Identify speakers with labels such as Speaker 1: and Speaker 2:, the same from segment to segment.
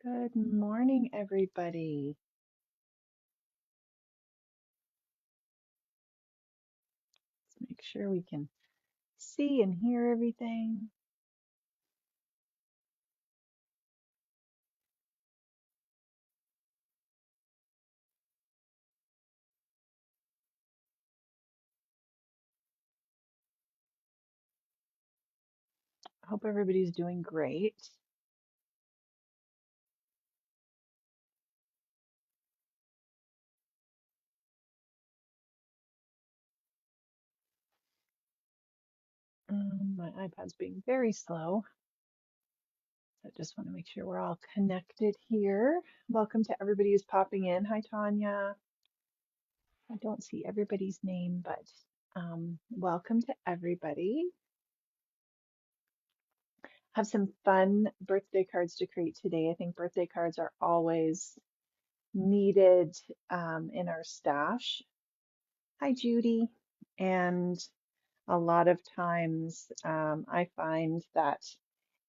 Speaker 1: Good morning, everybody. Let's make sure we can see and hear everything. I hope everybody's doing great. My iPad's being very slow. I just want to make sure we're all connected here. Welcome to everybody who's popping in. Hi, Tanya. I don't see everybody's name, but welcome to everybody. Have some fun birthday cards to create today. I think birthday cards are always needed in our stash. Hi, Judy. And a lot of times I find that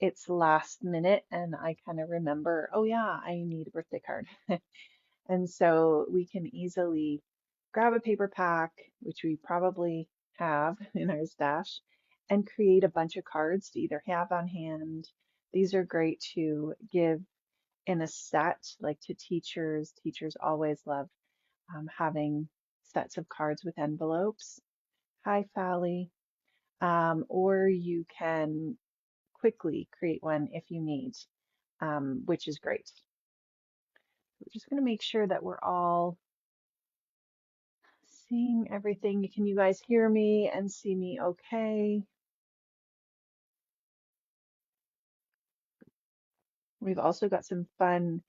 Speaker 1: it's last minute and I kind of remember, oh yeah, I need a birthday card. And so we can easily grab a paper pack, which we probably have in our stash, and create a bunch of cards to either have on hand. These are great to give in a set, like to teachers. Teachers always love having sets of cards with envelopes. Hi, Fally. Or you can quickly create one if you need, which is great. We're just going to make sure that we're all seeing everything. Can you guys hear me and see me okay? We've also got some fun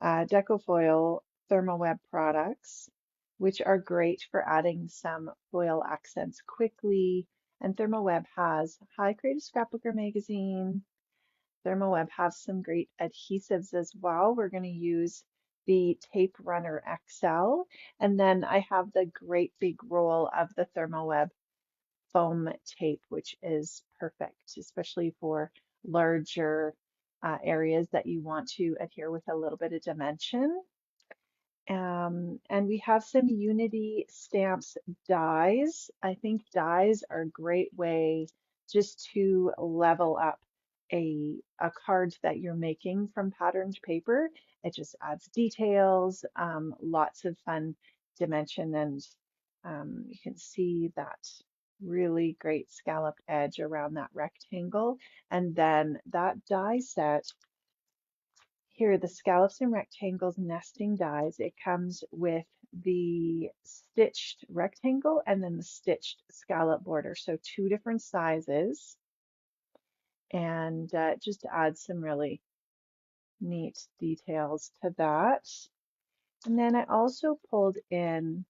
Speaker 1: Deco Foil Therm O Web products, which are great for adding some foil accents quickly. And Therm O Web has Hi Creative Scrapbooker Magazine. Therm O Web has some great adhesives as well. We're going to use the Tape Runner XL. And then I have the great big roll of the Therm O Web foam tape, which is perfect, especially for larger areas that you want to adhere with a little bit of dimension. And we have some Unity Stamps dies. I think dies are a great way just to level up a card that you're making from patterned paper. It just adds details, lots of fun dimension, and you can see that really great scalloped edge around that rectangle. And then that die set here, the scallops and rectangles nesting dies, it comes with the stitched rectangle and then the stitched scallop border. So two different sizes, and just to add some really neat details to that. And then I also pulled in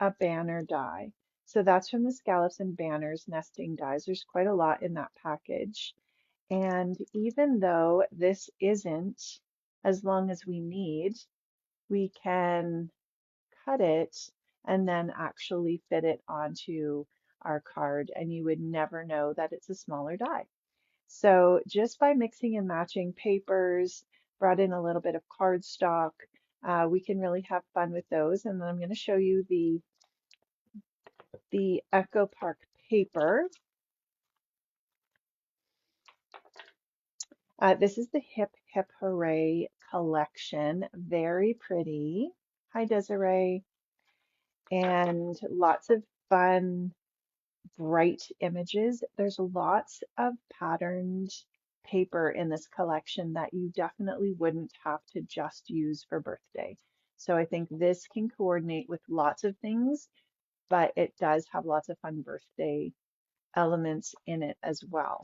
Speaker 1: a banner die. So that's from the scallops and banners nesting dies. There's quite a lot in that package. And even though this isn't as long as we need, we can cut it and then actually fit it onto our card, and you would never know that it's a smaller die. So just by mixing and matching papers, brought in a little bit of cardstock, we can really have fun with those. And then I'm going to show you the Echo Park paper. This is the Hip Hooray Collection. Very pretty. Hi, Desiree. And lots of fun, bright images. There's lots of patterned paper in this collection that you definitely wouldn't have to just use for birthday. So I think this can coordinate with lots of things, but it does have lots of fun birthday elements in it as well.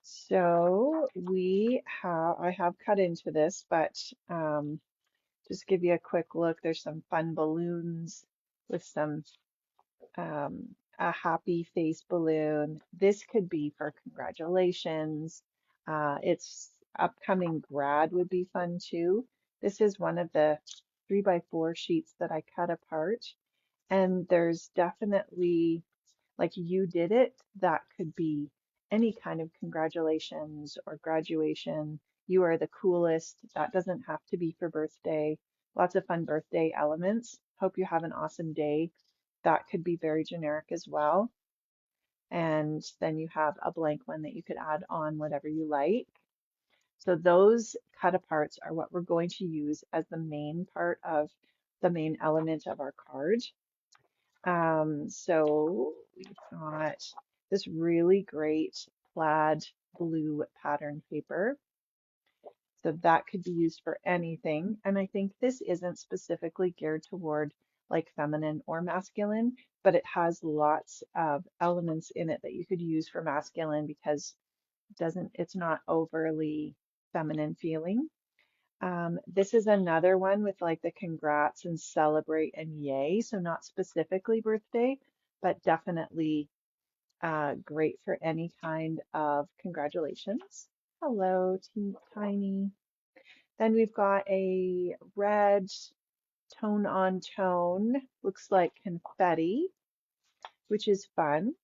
Speaker 1: So I have cut into this, but just give you a quick look. There's some fun balloons with some a happy face balloon. This could be for congratulations. It's upcoming grad would be fun too. This is one of the 3x4 sheets that I cut apart. And there's definitely, like you did it, that could be any kind of congratulations or graduation. you are the coolest. That doesn't have to be for birthday. Lots of fun birthday elements. Hope you have an awesome day. That could be very generic as well. And then you have a blank one that you could add on whatever you like. So those cut aparts are what we're going to use as the main part of the main element of our card. So we've got this really great plaid blue pattern paper. So that could be used for anything. And I think this isn't specifically geared toward like feminine or masculine, but it has lots of elements in it that you could use for masculine because it's not overly feminine feeling. This is another one with like the congrats and celebrate and yay. So not specifically birthday, but definitely great for any kind of congratulations. Hello, Tiny. Then we've got a red tone on tone, looks like confetti, which is fun.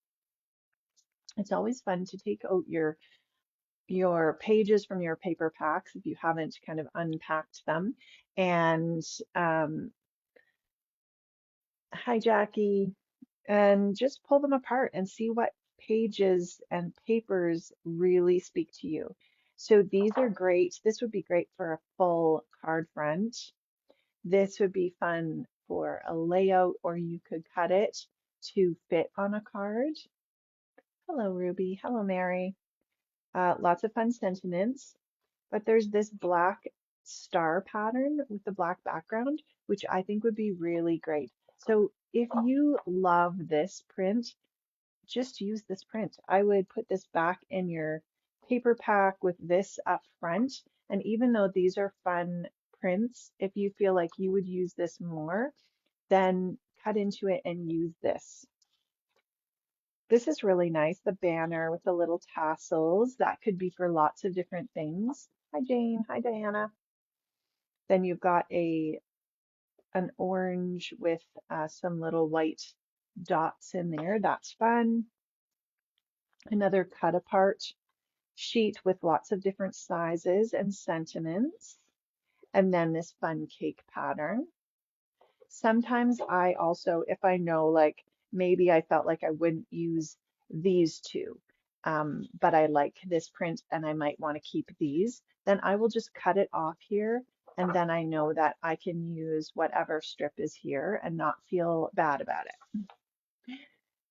Speaker 1: It's always fun to take out your pages from your paper packs if you haven't kind of unpacked them. And hi, Jackie, and just pull them apart and see what pages and papers really speak to you. So these are great. This would be great for a full card front. This would be fun for a layout, or you could cut it to fit on a card. Hello, Ruby. Hello, Mary. Lots of fun sentiments. But there's this black star pattern with the black background, which I think would be really great. So if you love this print, just use this print. I would put this back in your paper pack with this up front. And even though these are fun prints, if you feel like you would use this more, then cut into it and use this. This is really nice, the banner with the little tassels. That could be for lots of different things. Hi, Jane. Hi, Diana. Then you've got an orange with some little white dots in there. That's fun. Another cut apart sheet with lots of different sizes and sentiments. And then this fun cake pattern. Sometimes I also, if I know like maybe I felt like I wouldn't use these two, but I like this print and I might want to keep these, then I will just cut it off here. And then I know that I can use whatever strip is here and not feel bad about it.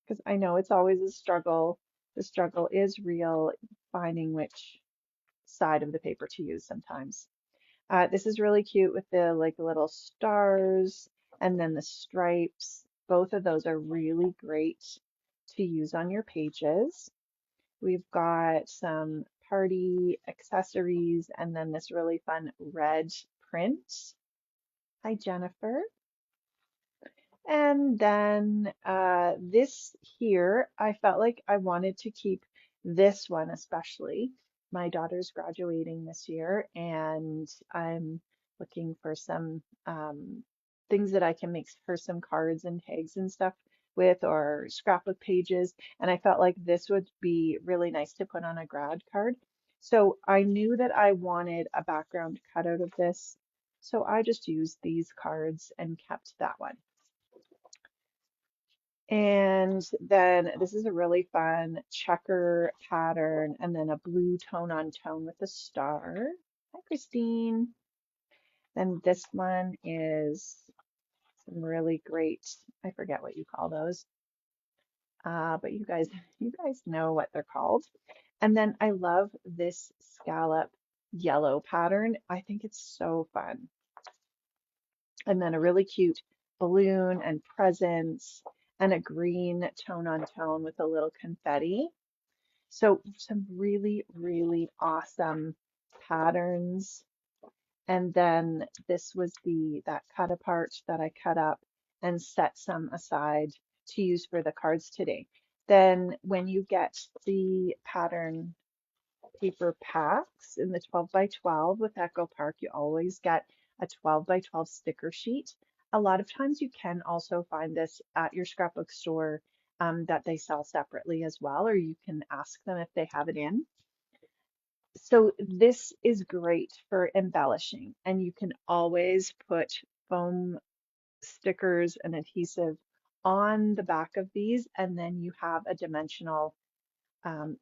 Speaker 1: Because I know it's always a struggle. The struggle is real, finding which side of the paper to use sometimes. This is really cute with the like little stars and then the stripes. Both of those are really great to use on your pages. We've got some party accessories and then this really fun red print. Hi, Jennifer. And then this here, I felt like I wanted to keep this one especially. My daughter's graduating this year, and I'm looking for some things that I can make her some cards and tags and stuff with, or scrapbook pages. And I felt like this would be really nice to put on a grad card. So I knew that I wanted a background cutout of this. So I just used these cards and kept that one. And then this is a really fun checker pattern and then a blue tone on tone with a star. Hi, Christine. Then this one is some really great, I forget what you call those. But you guys know what they're called. And then I love this scallop yellow pattern. I think it's so fun. And then a really cute balloon and presents and a green tone on tone with a little confetti. So some really, really awesome patterns. And then this was that cut apart that I cut up and set some aside to use for the cards today. Then when you get the pattern paper packs in the 12 by 12 with Echo Park, you always get a 12 by 12 sticker sheet. A lot of times you can also find this at your scrapbook store that they sell separately as well, or you can ask them if they have it in. So this is great for embellishing, and you can always put foam stickers and adhesive on the back of these, and then you have a dimensional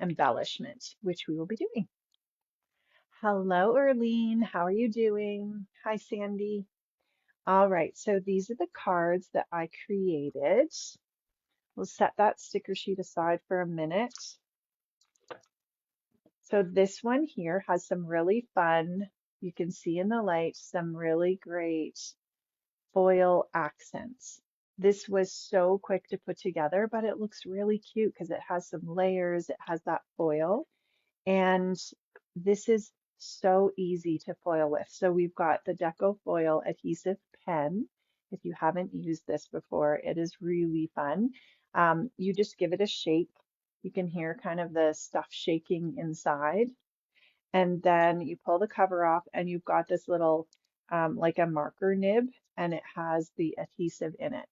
Speaker 1: embellishment, which we will be doing. Hello, Erlene. How are you doing? Hi, Sandy. All right, so these are the cards that I created. We'll set that sticker sheet aside for a minute. So this one here has some really fun, you can see in the light, some really great foil accents. This was so quick to put together, but it looks really cute because it has some layers, it has that foil, and this is so easy to foil with. So we've got the Deco Foil adhesive pen. If you haven't used this before, it is really fun. You just give it a shake. You can hear kind of the stuff shaking inside. And then you pull the cover off and you've got this little like a marker nib, and it has the adhesive in it.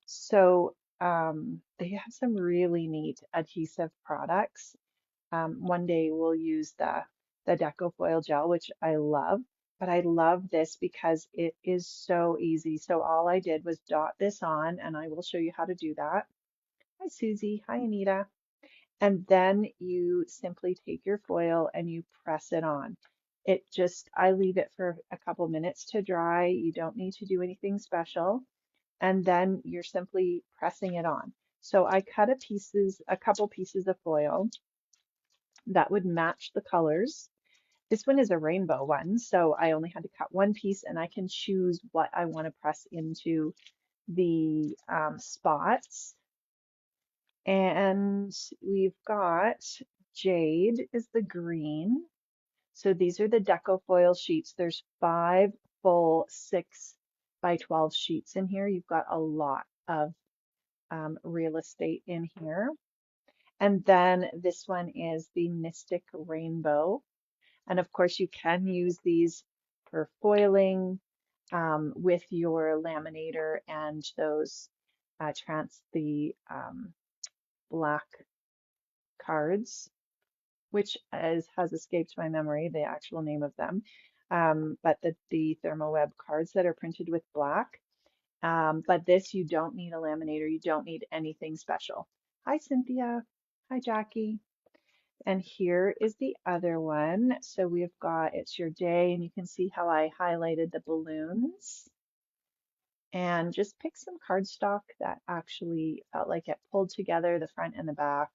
Speaker 1: So they have some really neat adhesive products. One day we'll use the Deco Foil gel, which I love, but I love this because it is so easy. So all I did was dot this on, and I will show you how to do that. Hi, Susie. Hi, Anita. And then you simply take your foil and you press it on. I leave it for a couple minutes to dry. You don't need to do anything special. And then you're simply pressing it on. So I cut a couple pieces of foil that would match the colors. This one is a rainbow one, so I only had to cut one piece, and I can choose what I want to press into the spots. And we've got jade is the green. So these are the Deco Foil sheets. There's 5 full 6 by 12 sheets in here. You've got a lot of real estate in here. And then this one is the Mystic Rainbow. And of course, you can use these for foiling with your laminator and those black cards, which has escaped my memory, the actual name of them. But the Therm O Web cards that are printed with black. But this, you don't need a laminator. You don't need anything special. Hi, Cynthia. Hi, Jackie. And here is the other one. So we've got It's Your Day, and you can see how I highlighted the balloons. And just pick some cardstock that actually felt like it pulled together the front and the back,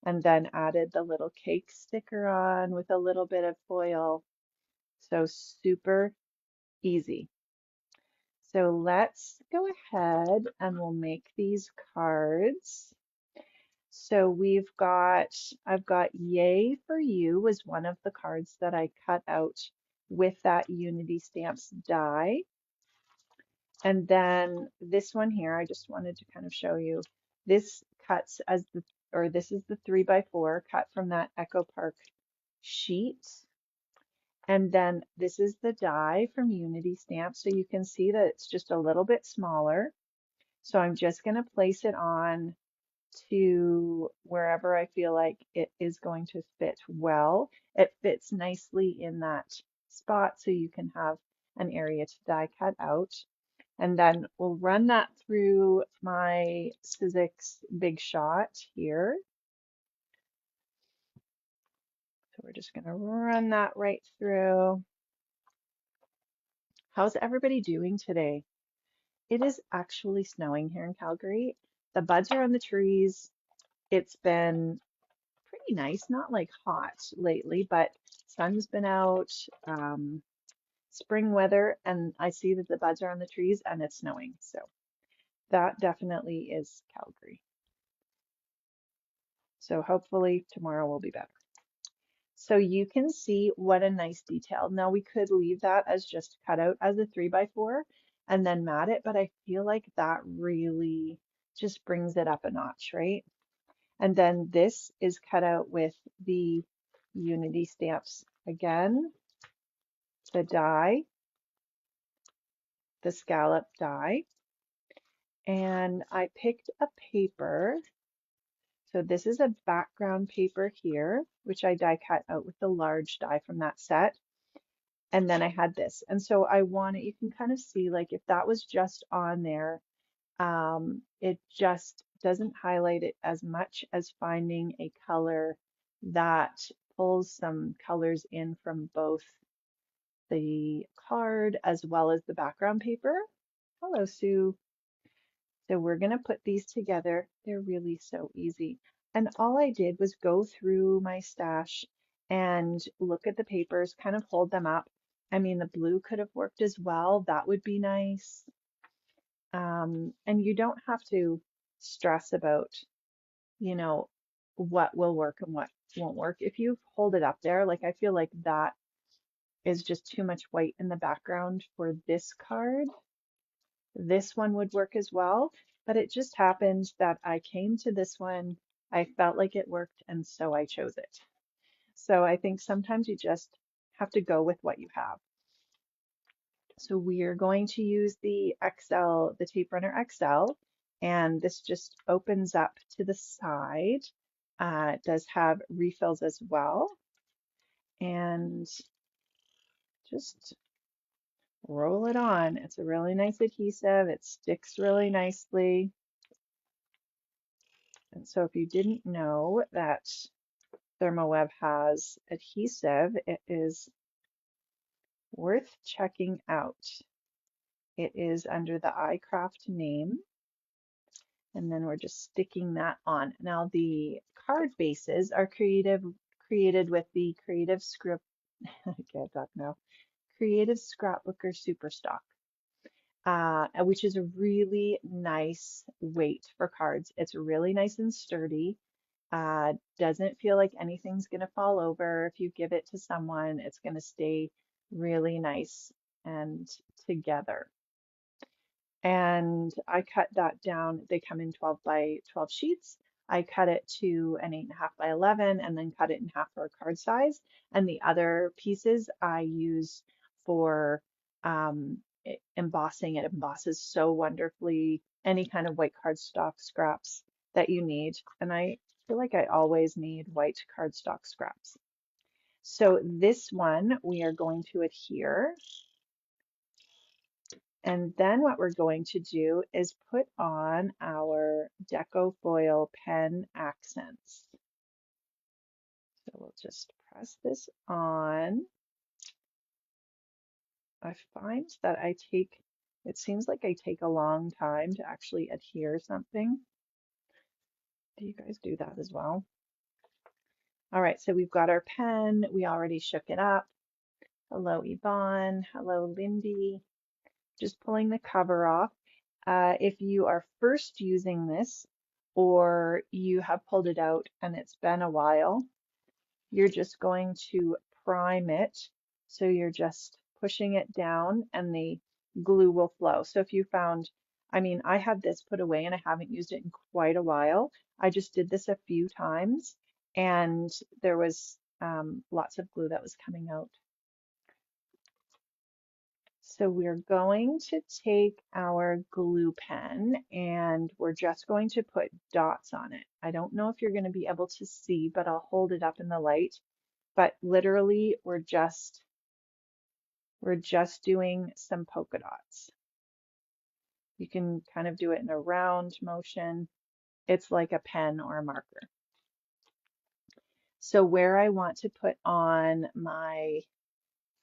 Speaker 1: and then added the little cake sticker on with a little bit of foil. So super easy. So let's go ahead and we'll make these cards. So I've got Yay for You was one of the cards that I cut out with that Unity Stamps die. And then this one here, I just wanted to kind of show you. This cuts this is the 3x4 cut from that Echo Park sheet. And then this is the die from Unity Stamps. So you can see that it's just a little bit smaller. So I'm just going to place it on to wherever I feel like it is going to fit well. It fits nicely in that spot, so you can have an area to die cut out. And then we'll run that through my Sizzix Big Shot here. So we're just going to run that right through. How's everybody doing today? It is actually snowing here in Calgary. The buds are on the trees. It's been pretty nice, not like hot lately, but sun's been out, spring weather, and I see that the buds are on the trees and it's snowing. So that definitely is Calgary. So hopefully tomorrow will be better. So you can see what a nice detail. Now we could leave that as just cut out as a 3x4 and then mat it, but I feel like that really just brings it up a notch, right? And then this is cut out with the Unity Stamps again, the die, the scallop die, and I picked a paper. So this is a background paper here, which I die cut out with the large die from that set. And then I had this. And so I want it, you can kind of see like if that was just on there, it just doesn't highlight it as much as finding a color that pulls some colors in from both the card as well as the background paper. Hello, Sue. So we're going to put these together. They're really so easy. And all I did was go through my stash and look at the papers, kind of hold them up. I mean, the blue could have worked as well. That would be nice. And you don't have to stress about, you know, what will work and what won't work. If you hold it up there, like I feel like that is just too much white in the background for this card. This one would work as well, but it just happened that I came to this one, I felt like it worked, and so I chose it. So I think sometimes you just have to go with what you have. So we are going to use the XL, the Tape Runner XL, and this just opens up to the side. It does have refills as well, and just roll it on. It's a really nice adhesive. It sticks really nicely. And so if you didn't know that Therm O Web has adhesive, it is worth checking out. It is under the iCraft name, and then we're just sticking that on. Now the card bases are created with the Creative Script, I can't talk now, Creative Scrapbooker Superstock. Which is a really nice weight for cards. It's really nice and sturdy. Doesn't feel like anything's going to fall over. If you give it to someone, it's going to stay really nice and together. And I cut that down. They come in 12 by 12 sheets. I cut it to an 8.5 by 11 and then cut it in half for a card size. And the other pieces I use for embossing. It embosses so wonderfully any kind of white cardstock scraps that you need. And I feel like I always need white cardstock scraps. So this one we are going to adhere. And then what we're going to do is put on our Deco Foil pen accents. So we'll just press this on. I find that it seems like I take a long time to actually adhere something. Do you guys do that as well? All right, so we've got our pen. We already shook it up. Hello, Yvonne. Hello, Lindy. Just pulling the cover off. If you are first using this or you have pulled it out and it's been a while, you're just going to prime it. So you're just pushing it down and the glue will flow. So if you found, I mean, I had this put away and I haven't used it in quite a while. I just did this a few times and there was lots of glue that was coming out. So we're going to take our glue pen and we're just going to put dots on it. I don't know if you're going to be able to see, but I'll hold it up in the light. But literally, we're just doing some polka dots. You can kind of do it in a round motion. It's like a pen or a marker. So where I want to put on my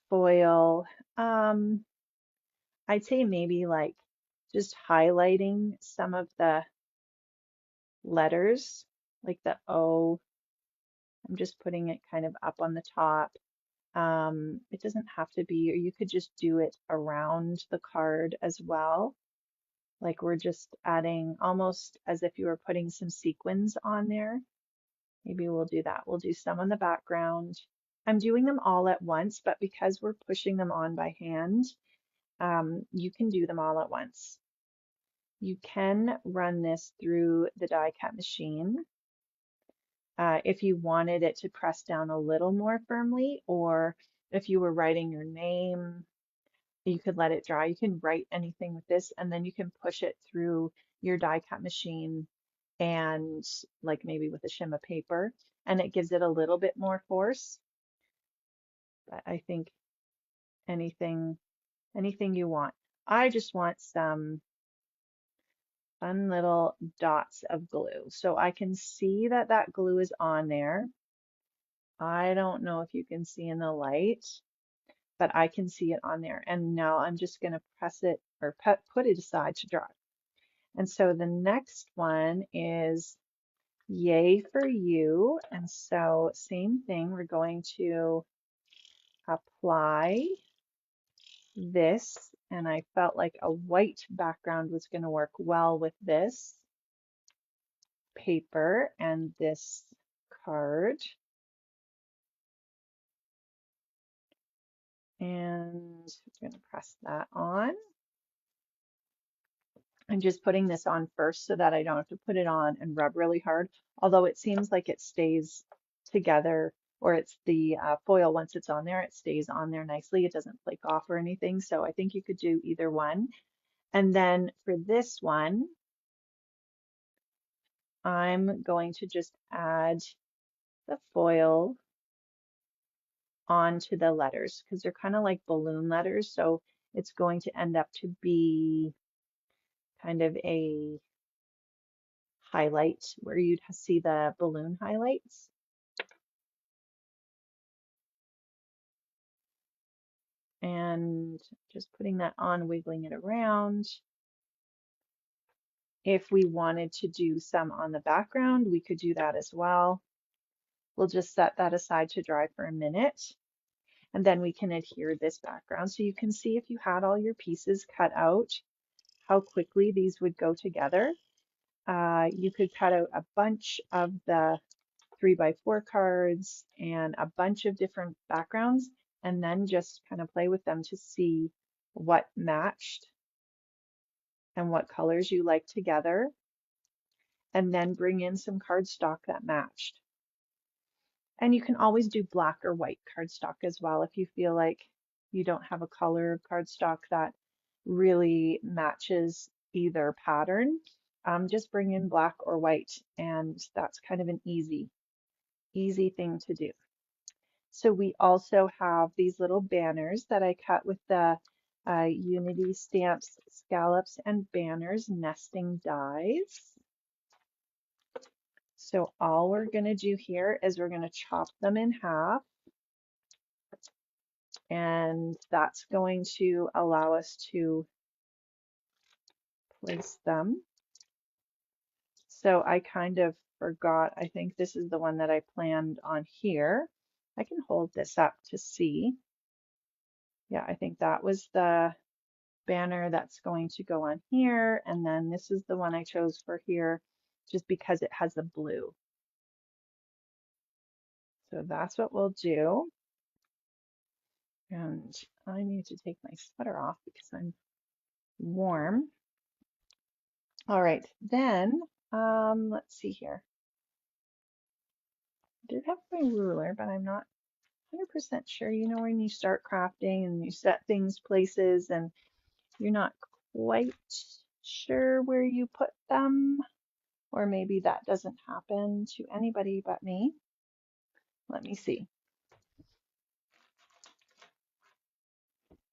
Speaker 1: foil, I'd say maybe like just highlighting some of the letters, like the O. I'm just putting it kind of up on the top. It doesn't have to be, or you could just do it around the card as well. Like we're just adding almost as if you were putting some sequins on there. Maybe we'll do that. We'll do some on the background. I'm doing them all at once, but because we're pushing them on by hand, you can do them all at once. You can run this through the die cut machine if you wanted it to press down a little more firmly, or if you were writing your name, you could let it dry. You can write anything with this, and then you can push it through your die cut machine and like maybe with a shim of paper, and it gives it a little bit more force. But I think anything you want. I just want some fun little dots of glue. So I can see that that glue is on there. I don't know if you can see in the light, but I can see it on there. And now I'm just going to press it or put it aside to dry. And so the next one is Yay for You. And so same thing, we're going to apply this, and I felt like a white background was going to work well with this paper and this card. And we're going to press that on. I'm just putting this on first so that I don't have to put it on and rub really hard, although it seems like it stays together, or it's the foil, once it's on there, it stays on there nicely. It doesn't flake off or anything. So I think you could do either one. And then for this one, I'm going to just add the foil onto the letters because they're kind of like balloon letters. So it's going to end up to be kind of a highlight where you'd see the balloon highlights. And just putting that on, wiggling it around. If we wanted to do some on the background, we could do that as well. We'll just set that aside to dry for a minute, and then we can adhere this background. So you can see if you had all your pieces cut out, how quickly these would go together. You could cut out a bunch of the 3x4 cards and a bunch of different backgrounds, and then just kind of play with them to see what matched and what colors you like together, and then bring in some cardstock that matched. And you can always do black or white cardstock as well if you feel like you don't have a color of cardstock that really matches either pattern. Just bring in black or white, and that's kind of an easy thing to do. So we also have these little banners that I cut with the Unity Stamps, Scallops, and Banners nesting dies. So all we're going to do here is we're going to chop them in half, and that's going to allow us to place them. So I kind of forgot, I think this is the one that I planned on here. I can hold this up to see. Yeah, I think that was the banner that's going to go on here, and then this is the one I chose for here just because it has the blue. So that's what we'll do. And I need to take my sweater off because I'm warm. All right, then let's see here. I did have my ruler, but I'm not 100% sure. You know, when you start crafting and you set things places and you're not quite sure where you put them, or maybe that doesn't happen to anybody but me. Let me see.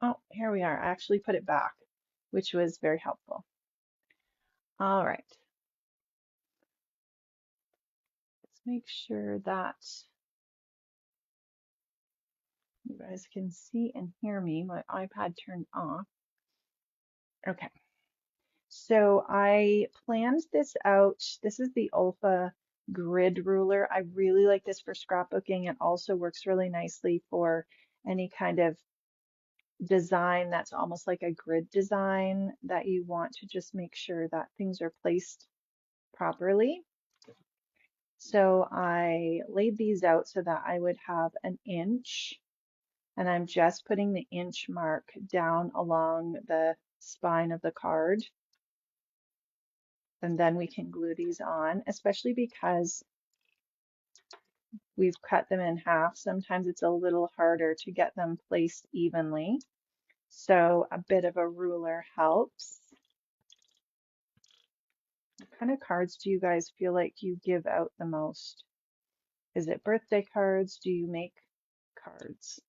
Speaker 1: Oh, here we are. I actually put it back, which was very helpful. All right. Let's make sure that you guys can see and hear me. My iPad turned off. Okay. So I planned this out. This is the Olfa grid ruler. I really like this for scrapbooking. It also works really nicely for any kind of design that's almost like a grid design that you want to just make sure that things are placed properly. So I laid these out so that I would have an inch, and I'm just putting the inch mark down along the spine of the card. And then we can glue these on, especially because we've cut them in half. Sometimes it's a little harder to get them placed evenly. So a bit of a ruler helps. What kind of cards do you guys feel like you give out the most? Is it birthday cards? Do you make cards?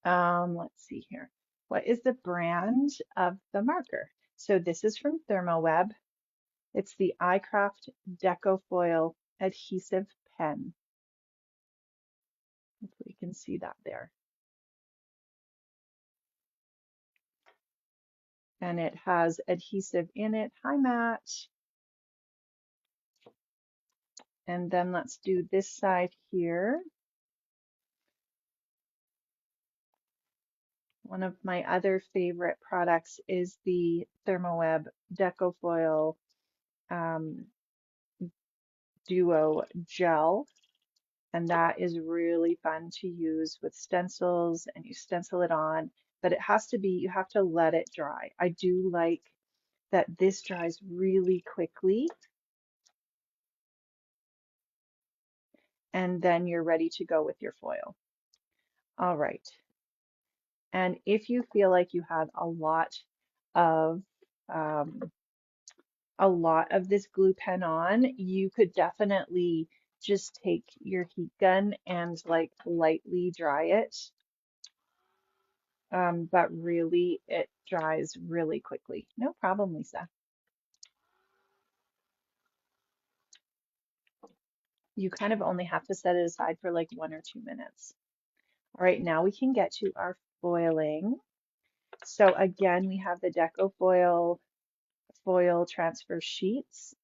Speaker 1: Let's see here. What is the brand of the marker? So this is from Therm O Web. It's the iCraft Deco Foil Adhesive Pen. Hopefully you can see that there. And it has adhesive in it. Hi, Matt. And then let's do this side here. One of my other favorite products is the Therm O Web Deco Foil Duo Gel. And that is really fun to use with stencils, and you stencil it on, but it has to be, you have to let it dry. I do like that this dries really quickly, and then you're ready to go with your foil. All right. And if you feel like you have of um, a lot of this glue pen on, you could definitely just take your heat gun and like lightly dry it. But really it dries really quickly. No problem, Lisa. You kind of only have to set it aside for like 1 or 2 minutes. All right, now we can get to our foiling. So again, we have the Deco foil transfer sheets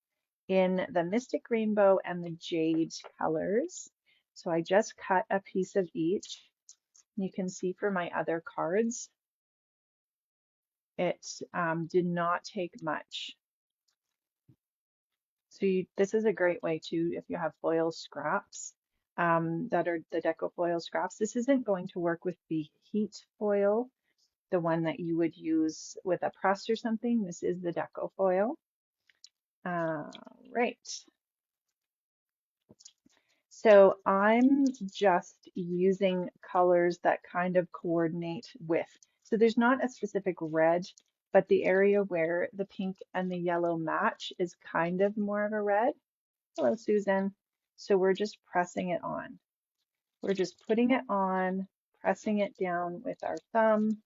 Speaker 1: in the Mystic Rainbow and the Jade colors. So I just cut a piece of each. You can see for my other cards, it did not take much. So this is a great way too, if you have foil scraps that are the Deco foil scraps. This isn't going to work with the heat foil, the one that you would use with a press or something. This is the Deco foil. Right. So I'm just using colors that kind of coordinate with. So there's not a specific red, but the area where the pink and the yellow match is kind of more of a red. Hello, Susan. So we're just pressing it on. We're just putting it on, pressing it down with our thumb,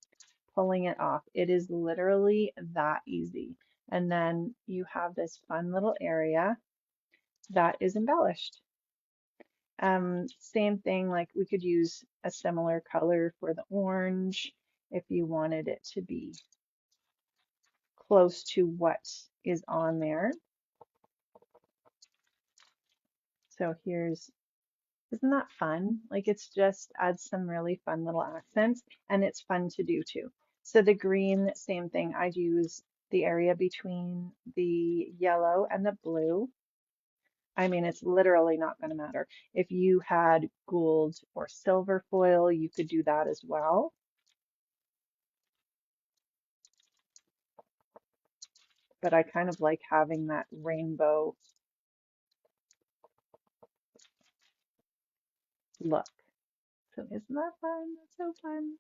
Speaker 1: pulling it off. It is literally that easy. And then you have this fun little area that is embellished. Same thing, like we could use a similar color for the orange if you wanted it to be close to what is on there. So here's, isn't that fun? Like it's just adds some really fun little accents, and it's fun to do too. So the green, same thing. I'd use the area between the yellow and the blue. I mean, it's literally not going to matter. If you had gold or silver foil, you could do that as well. But I kind of like having that rainbow look. So isn't that fun? That's so fun.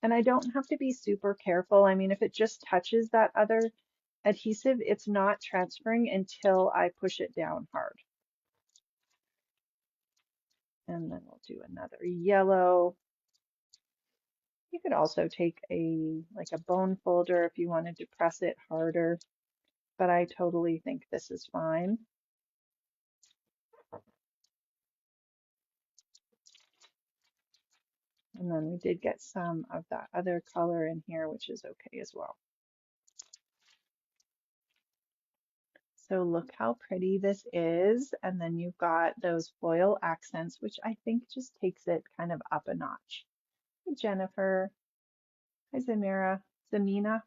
Speaker 1: And I don't have to be super careful. I mean, if it just touches that other adhesive, it's not transferring until I push it down hard. And then we'll do another yellow. You could also take like a bone folder if you wanted to press it harder, but I totally think this is fine. And then we did get some of that other color in here, which is okay as well. So look how pretty this is. And then you've got those foil accents, which I think just takes it kind of up a notch. Hey, Jennifer. Hi, Zamina,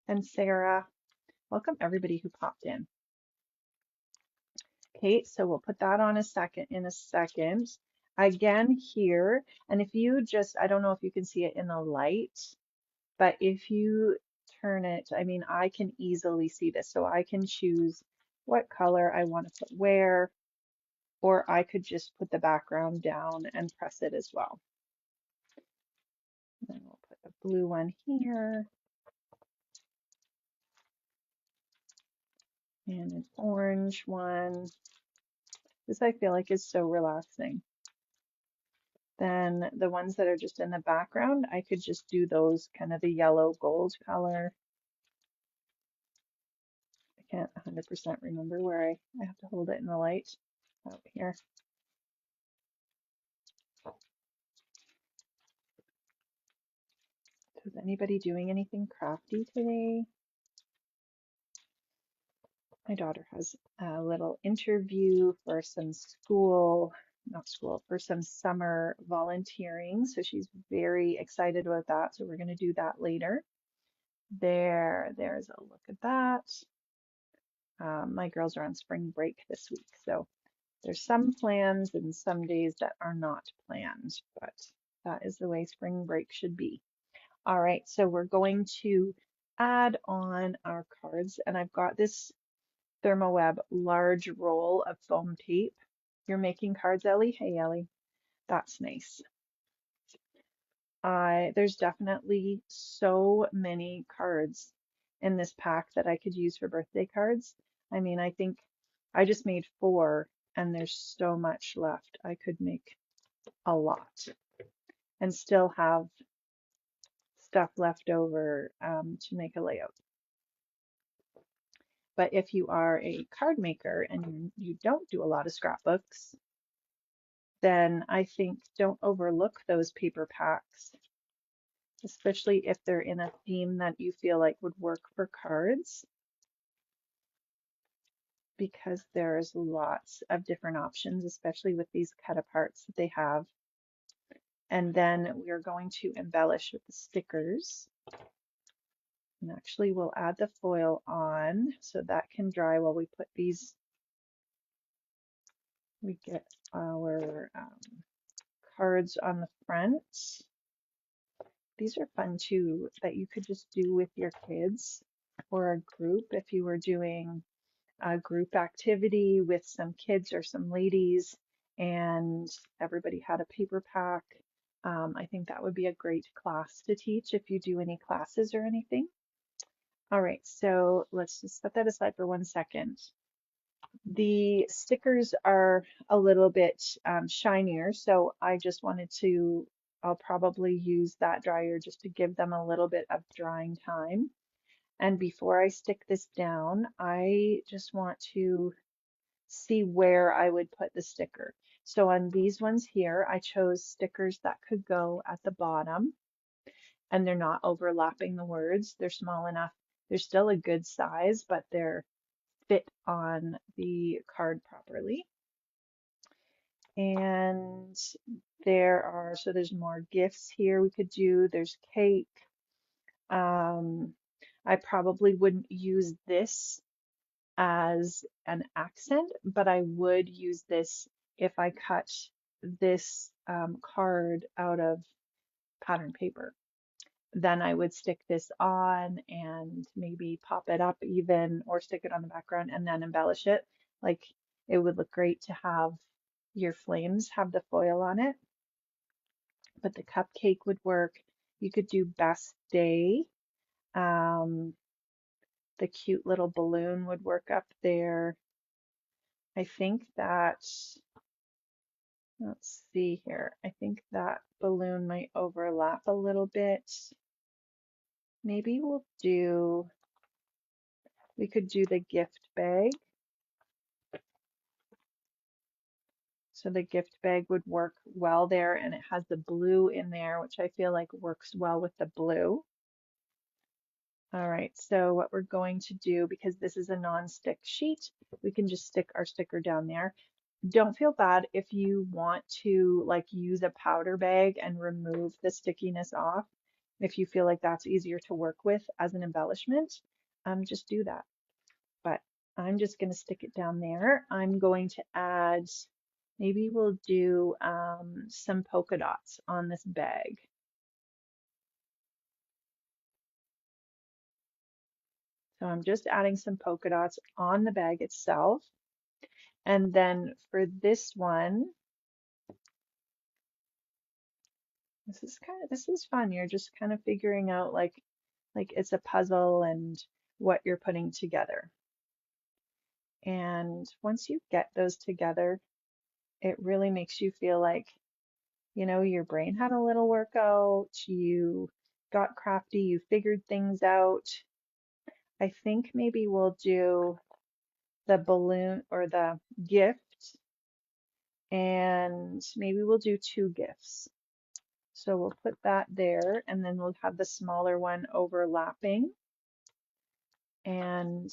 Speaker 1: and Sarah. Welcome everybody who popped in. Okay, so we'll put that on in a second. Again here, and if you just, I don't know if you can see it in the light, but if you turn it, I mean, I can easily see this. So I can choose what color I want to put where, or I could just put the background down and press it as well. And then we'll put a blue one here, and an orange one. This I feel like is so relaxing. Then the ones that are just in the background, I could just do those kind of the yellow gold color. I can't 100% remember where I have to hold it in the light. Out here. So is anybody doing anything crafty today? My daughter has a little interview for some for some summer volunteering. So she's very excited about that. So we're going to do that later. There's a look at that. My girls are on spring break this week. So there's some plans and some days that are not planned, but that is the way spring break should be. All right, so we're going to add on our cards, and I've got this Therm O Web large roll of foam tape. You're making cards, Ellie? Hey, Ellie. That's nice. There's definitely so many cards in this pack that I could use for birthday cards. I mean, I think I just made 4 and there's so much left. I could make a lot and still have stuff left over to make a layout. But if you are a card maker and you don't do a lot of scrapbooks, then I think don't overlook those paper packs, especially if they're in a theme that you feel like would work for cards, because there's lots of different options, especially with these cut aparts that they have. And then we're going to embellish with the stickers. And actually we'll add the foil on so that can dry while we put these, we get our cards on the front. These are fun too, that you could just do with your kids or a group if you were doing a group activity with some kids or some ladies and everybody had a paper pack. I think that would be a great class to teach if you do any classes or anything. All right, so let's just set that aside for 1 second. The stickers are a little bit shinier, so I just wanted to, I'll probably use that dryer just to give them a little bit of drying time. And before I stick this down, I just want to see where I would put the sticker. So on these ones here, I chose stickers that could go at the bottom and they're not overlapping the words. They're small enough. They're still a good size, but they're fit on the card properly. And so there's more gifts here we could do. There's cake. I probably wouldn't use this as an accent, but I would use this if I cut this card out of pattern paper. Then I would stick this on and maybe pop it up even, or stick it on the background and then embellish it. Like, it would look great to have your flames have the foil on it. But the cupcake would work. You could do best day. The cute little balloon would work up there. I think that, let's see here, I think that balloon might overlap a little bit. Maybe we could do the gift bag. So the gift bag would work well there, and it has the blue in there, which I feel like works well with the blue. All right, so what we're going to do, because this is a non-stick sheet, we can just stick our sticker down there. Don't feel bad if you want to like use a powder bag and remove the stickiness off. If you feel like that's easier to work with as an embellishment, just do that. But I'm just going to stick it down there. I'm going to add, maybe we'll do some polka dots on this bag. So I'm just adding some polka dots on the bag itself. And then for this one, This is fun. You're just kind of figuring out like it's a puzzle and what you're putting together. And once you get those together, it really makes you feel like, you know, your brain had a little workout, you got crafty, you figured things out. I think maybe we'll do the balloon or the gift, and maybe we'll do two gifts. So we'll put that there, and then we'll have the smaller one overlapping, and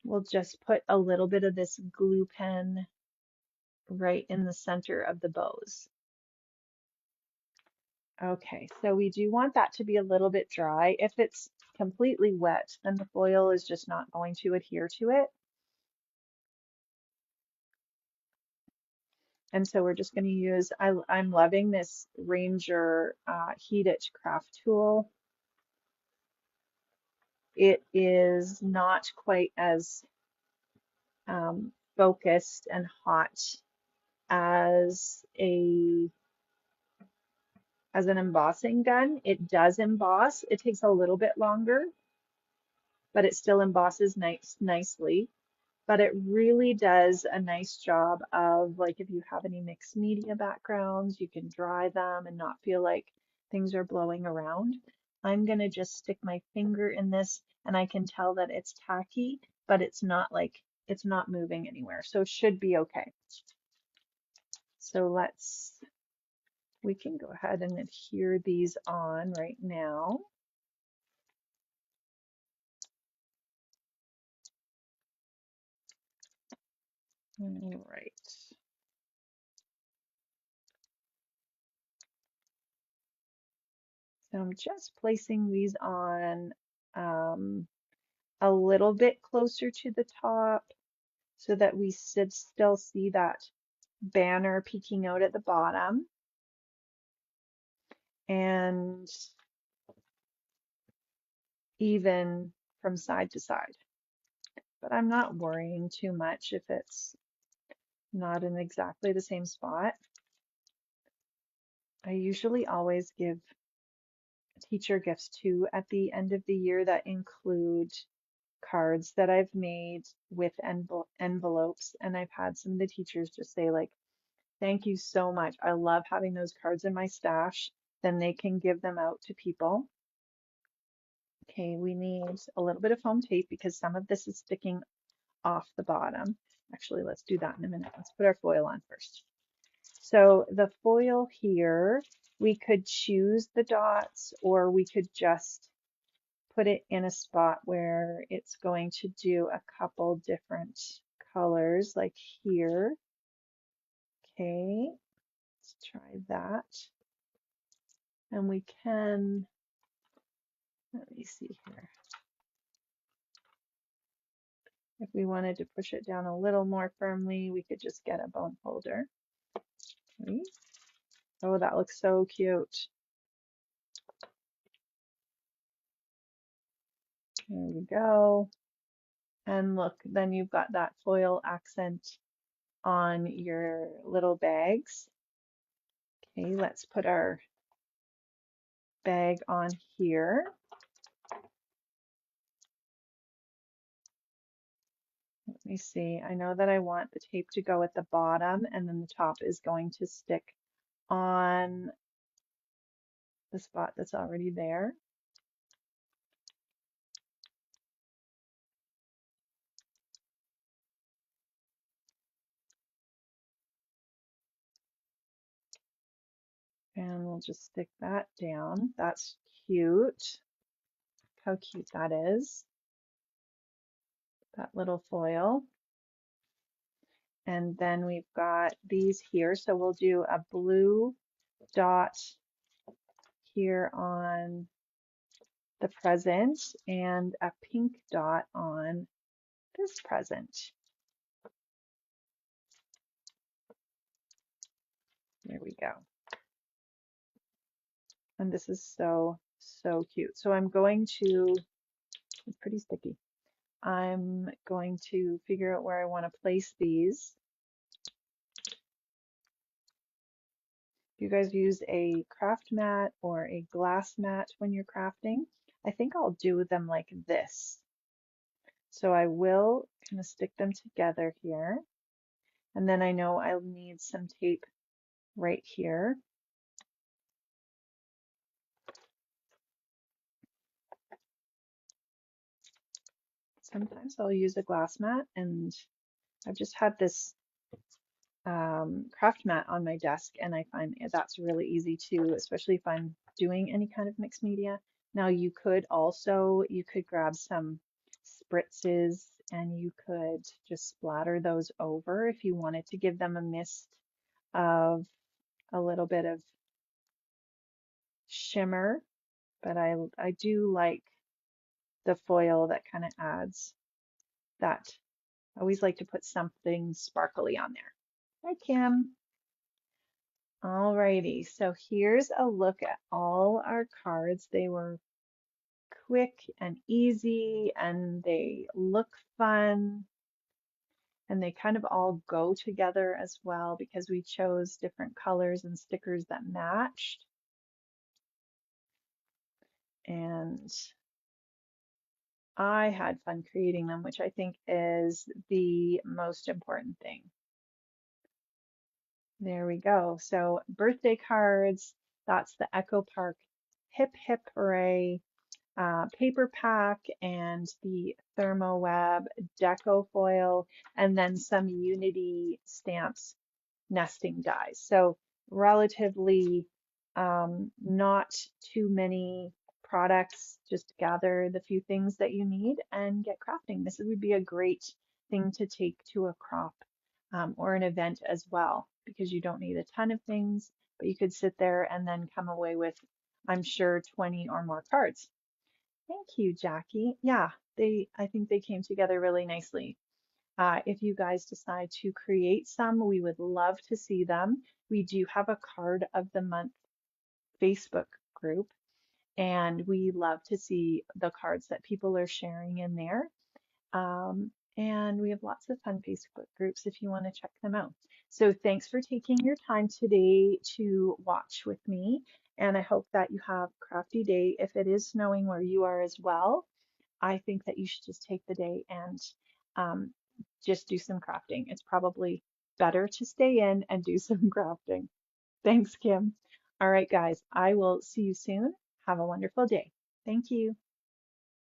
Speaker 1: we'll just put a little bit of this glue pen right in the center of the bows. Okay, so we do want that to be a little bit dry. If it's completely wet, then the foil is just not going to adhere to it. And so we're just going to use, I'm loving this Ranger heated craft tool. It is not quite as focused and hot as an embossing gun. It does emboss. It takes a little bit longer, but it still embosses nicely. But it really does a nice job of, like, if you have any mixed media backgrounds, you can dry them and not feel like things are blowing around. I'm gonna just stick my finger in this and I can tell that it's tacky, but it's not like it's not moving anywhere. So it should be okay. So we can go ahead and adhere these on right now. All right. So I'm just placing these on a little bit closer to the top so that we still see that banner peeking out at the bottom, and even from side to side. But I'm not worrying too much if it's not in exactly the same spot. I usually always give teacher gifts too at the end of the year that include cards that I've made with envelopes, and I've had some of the teachers just say, like, thank you so much. I love having those cards in my stash. Then they can give them out to people. Okay, we need a little bit of foam tape because some of this is sticking off the bottom. Actually, let's do that in a minute. Let's put our foil on first. So the foil here, we could choose the dots, or we could just put it in a spot where it's going to do a couple different colors, like here. Okay, let's try that. And we can, let me see here. If we wanted to push it down a little more firmly, we could just get a bone holder. Okay. Oh, that looks so cute. There we go. And look, then you've got that foil accent on your little bags. Okay, let's put our bag on here. Let me see. I know that I want the tape to go at the bottom, and then the top is going to stick on the spot that's already there. And we'll just stick that down. That's cute. How cute that is. That little foil. And then we've got these here. So we'll do a blue dot here on the present and a pink dot on this present. There we go. And this is so, so cute. So I'm going to, it's pretty sticky. I'm going to figure out where I want to place these, you guys use a craft mat or a glass mat when you're crafting, I think I'll do them like this. So I will kind of stick them together here. And then I know I'll need some tape right here. Sometimes I'll use a glass mat, and I've just had this craft mat on my desk, and I find that's really easy too, especially if I'm doing any kind of mixed media. Now you could grab some spritzes and you could just splatter those over if you wanted to give them a mist of a little bit of shimmer, but I do like the foil that kind of adds that. I always like to put something sparkly on there. Hi, Kim. Alrighty, so here's a look at all our cards. They were quick and easy, and they look fun, and they kind of all go together as well because we chose different colors and stickers that matched. And I had fun creating them, which I think is the most important thing. There we go. So birthday cards, that's the Echo Park Hip Hooray paper pack and the Therm O Web Deco Foil, and then some Unity stamps nesting dies. So relatively not too many products. Just gather the few things that you need and get crafting. This would be a great thing to take to a crop or an event as well, because you don't need a ton of things, but you could sit there and then come away with, I'm sure, 20 or more cards. Thank you, Jackie. Yeah, I think they came together really nicely. If you guys decide to create some, we would love to see them. We do have a card of the month Facebook group, and we love to see the cards that people are sharing in there. And we have lots of fun Facebook groups if you want to check them out. So thanks for taking your time today to watch with me. And I hope that you have a crafty day. If it is snowing where you are as well, I think that you should just take the day and um, just do some crafting. It's probably better to stay in and do some crafting. Thanks, Kim. All right, guys, I will see you soon. Have a wonderful day. Thank you.